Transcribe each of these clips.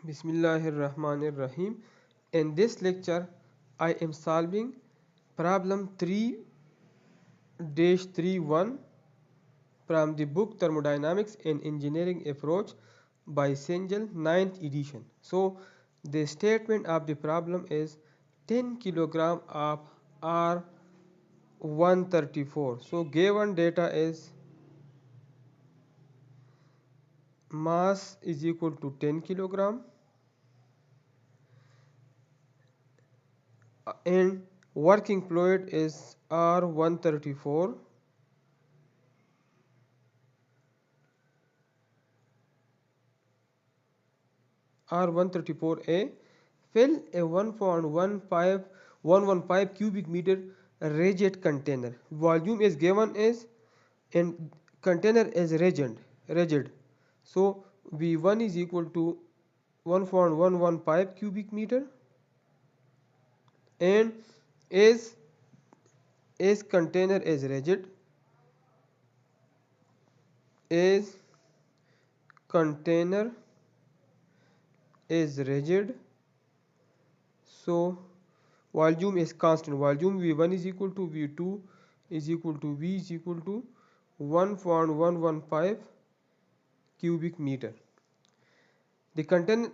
Bismillahirrahmanirrahim. In this lecture, I am solving problem 3-31 from the book Thermodynamics and Engineering Approach by Cengel 9th edition. So, the statement of the problem is 10 kilogram of R134. So, given data is mass is equal to 10 kilogram and working fluid is R134 R134A. Fill a 1.115 cubic meter rigid container. Volume is given as and container is rigid. So V1 is equal to 1.115 cubic meter, and as container is rigid, as container is rigid, so volume is constant. Volume V1 is equal to V2 is equal to V is equal to 1.115 cubic meter. The container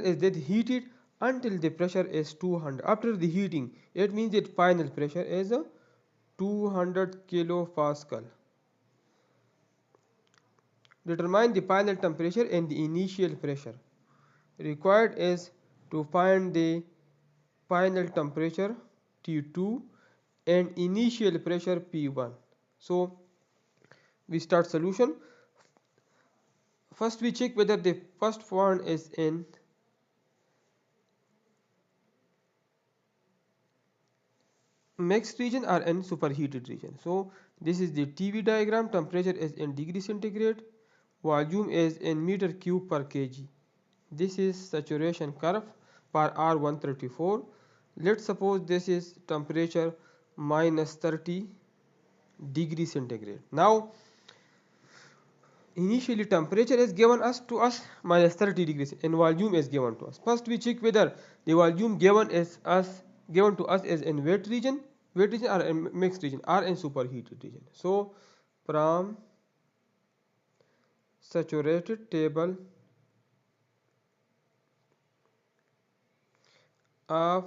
is then heated until the pressure is 200. After the heating, it means that final pressure is 200 kilopascal. Determine the final temperature and the initial pressure. Required is to find the final temperature T2 and initial pressure P1. So we start solution. First we check whether the first one is in mixed region or in superheated region. So this is the TV diagram. Temperature is in degree centigrade, volume is in meter cube per kg. This is saturation curve for R134. Let's suppose this is temperature minus 30 degree centigrade. Now initially temperature is given to us minus 30 degrees and volume is given to us. First we check whether the volume given to us is in wet region or in mixed region or in superheated region. So from saturated table of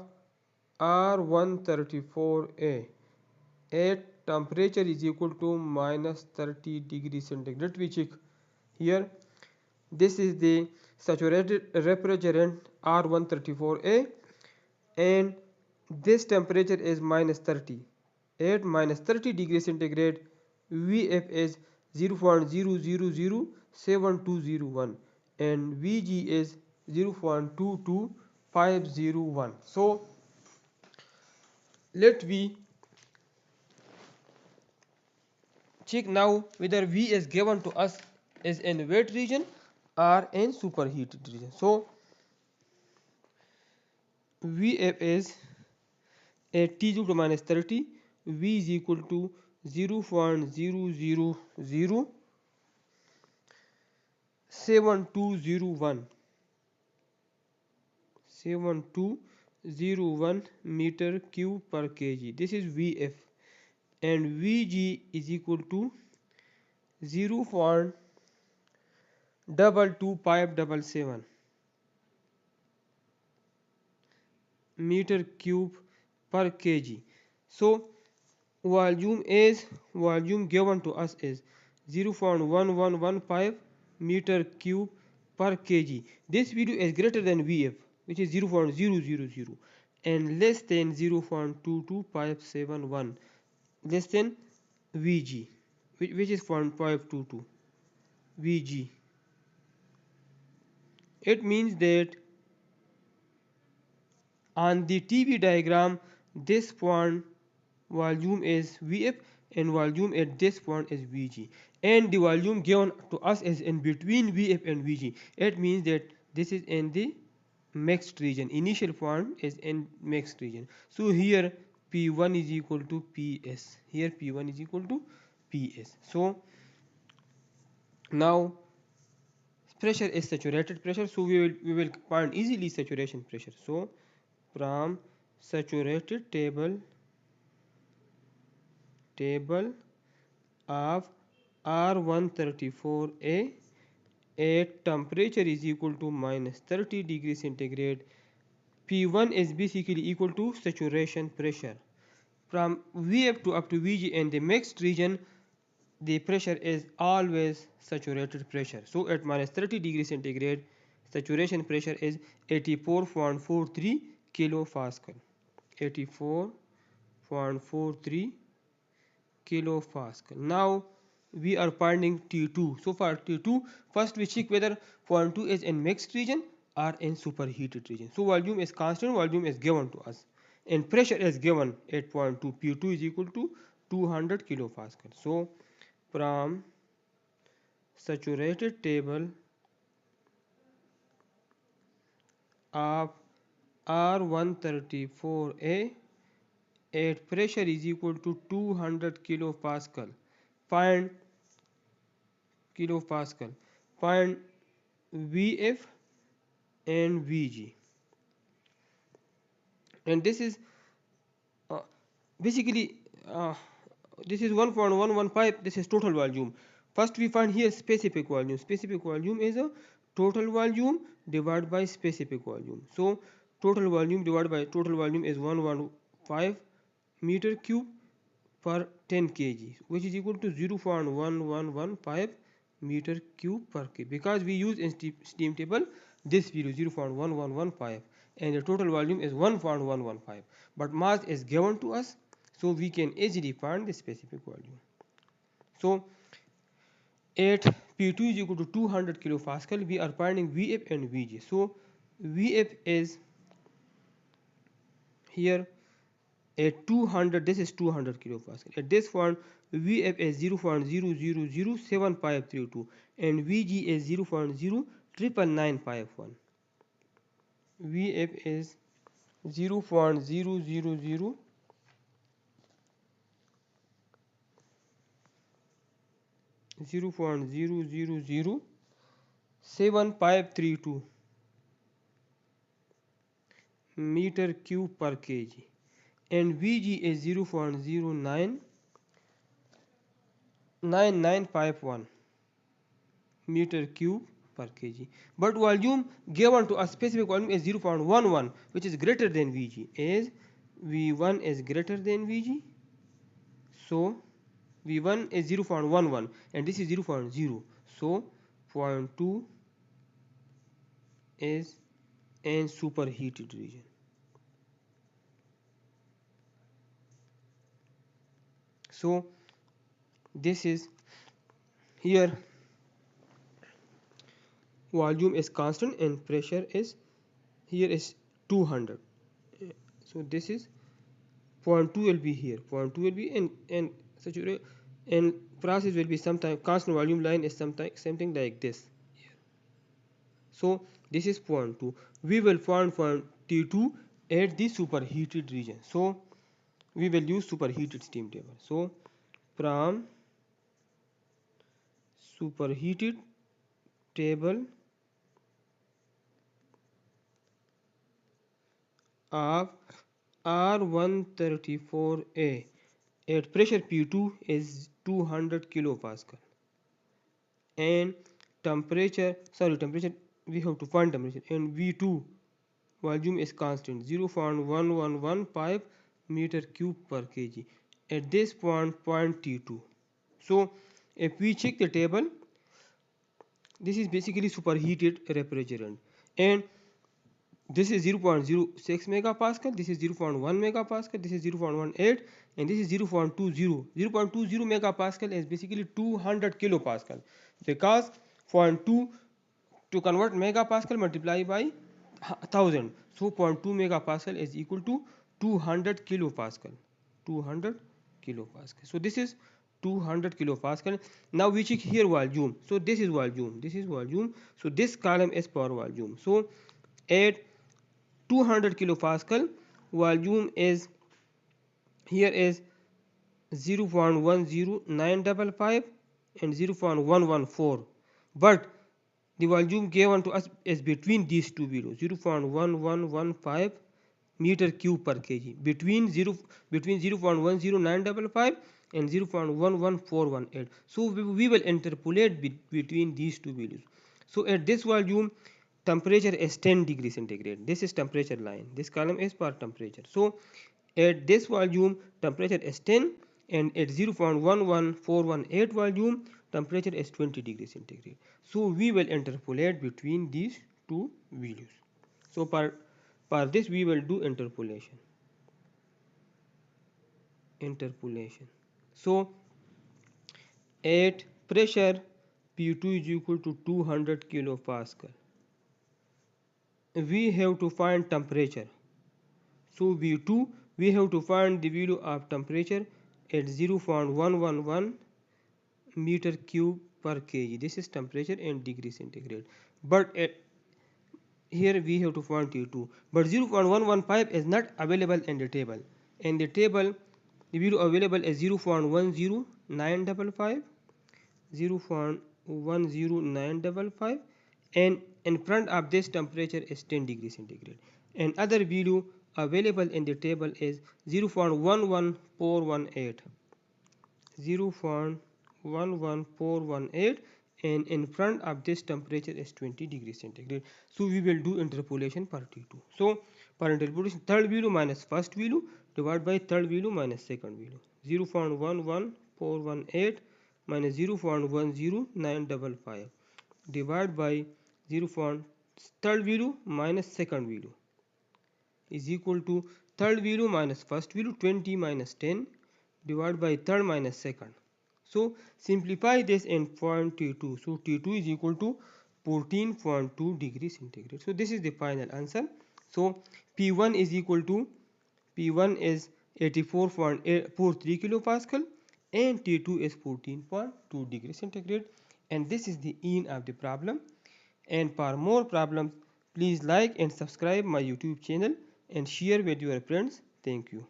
R134A, at temperature is equal to minus 30 degree centigrade. We check here. This is the saturated refrigerant R134A and this temperature is minus 30. At minus 30 degree centigrade, Vf is 0.00072001 and Vg is 0.22501. So let we check now whether V is given to us is in wet region or in superheated region. So Vf is at T equal to minus 30, V is equal to 0.0007201 meter cube per kg. This is Vf, and Vg is equal to 0.22577 meter cube per kg. So volume given to us is 0.1115 meter cube per kg. This value is greater than Vf, which is 0.000, and less than 0.22571, less than Vg, which is 0.522 Vg. It means that on the TV diagram, this point volume is Vf and volume at this point is Vg, and the volume given to us is in between Vf and Vg. It means that this is in the mixed region. Initial point is in mixed region. So here P1 is equal to Ps. Here P1 is equal to Ps. So now pressure is saturated pressure, so we will find easily saturation pressure. So from saturated table of R134A at temperature is equal to minus 30 degrees centigrade, P1 is basically equal to saturation pressure. From Vf to up to Vg in the mixed region, the pressure is always saturated pressure. So at minus 30 degrees centigrade, saturation pressure is 84.43 kilopascal. 84.43 kilopascal. Now we are finding T2. So for T2, first we check whether point 2 is in mixed region or in superheated region. So volume is constant, volume is given to us, and pressure is given at point 2. P2 is equal to 200 kilopascal. So from saturated table of R134A at pressure is equal to 200 kilopascal. Find kilopascal. Find Vf and Vg. And this is uh, basically this is 1.115. This is total volume. First we find here specific volume. Specific volume is a total volume divided by specific volume. So total volume divided by total volume is 115 meter cube per 10 kg, which is equal to 0.1115 meter cube per kg. Because we use in steam table this value 0.1115 and the total volume is 1.115, but mass is given to us, so we can easily find the specific volume. So at P2 is equal to 200 kilopascal, we are finding Vf and Vg. So Vf is here at 200, this is 200 kilopascal. At this point, Vf is 0.00075532 and Vg is 0.099951. Vf is 0.00075532 meter cube per kg, and Vg is 0.099951 meter cube per kg. But volume given to a specific volume is 0.11, which is greater than Vg. As V1 is greater than Vg, so V1 is 0.11 and this is 0.0. So 0.2 is in superheated region. So this is here volume is constant and pressure is here is 200. So this is 0.2 will be here, 0.2 will be and saturate, and process will be sometime constant volume line is something like this. So this is 0.2. We will find T2 at the superheated region. So we will use superheated steam table. So from superheated table of R134A at pressure P2 is 200 kilopascal and temperature we have to find temperature, and V2 volume is constant 0.1115 meter cube per kg at this point T2. So if we check the table, this is basically superheated refrigerant, and this is 0.06 megapascal, this is 0.1 megapascal, this is 0.18, and this is 0.20. 0.20 megapascal is basically 200 kilopascal, because 0.2 to convert megapascal multiply by 1000, so 0.2 megapascal is equal to 200 kilopascal. 200 kilopascal. So this is 200 kilopascal. Now we check here volume. So this is volume. This is volume. So this column is for volume. So at 200 kilopascal, volume is here is 0.10955 and 0.114. But the volume given to us is between these two values, 0.1115 meter cube per kg, between 0.10955 and 0.11418. So we will interpolate between these two values. So at this volume, temperature is 10 degrees centigrade. This is temperature line. This column is for temperature. So at this volume, temperature is 10, and at 0.11418 volume, temperature is 20 degrees centigrade. So we will interpolate between these two values. So for this we will do interpolation. So at pressure P2 is equal to 200 kilopascal, we have to find temperature. So V2, we have to find the value of temperature at 0.111 meter cube per kg. This is temperature in degree centigrade. But here we have to find T2. But 0.115 is not available in the table. In the table, the value available is 0.10955, 0.10955, and in front of this temperature is 10 degrees centigrade. And other value available in the table is 0.11418, 0.11418, and in front of this temperature is 20 degrees centigrade. So we will do interpolation per T2. So for interpolation, third value minus first value divided by third value minus second value. 0.11418 minus 0.10955 divided by 0. Third value minus second value is equal to third value minus first value, 20 minus 10 divided by third minus second. So simplify this and find T2. So T2 is equal to 14.2 degrees centigrade. So this is the final answer. So P1 is equal to, P1 is 84.43 kilopascal and T2 is 14.2 degrees centigrade. And this is the end of the problem. And for more problems, please like and subscribe my YouTube channel and share with your friends. Thank you.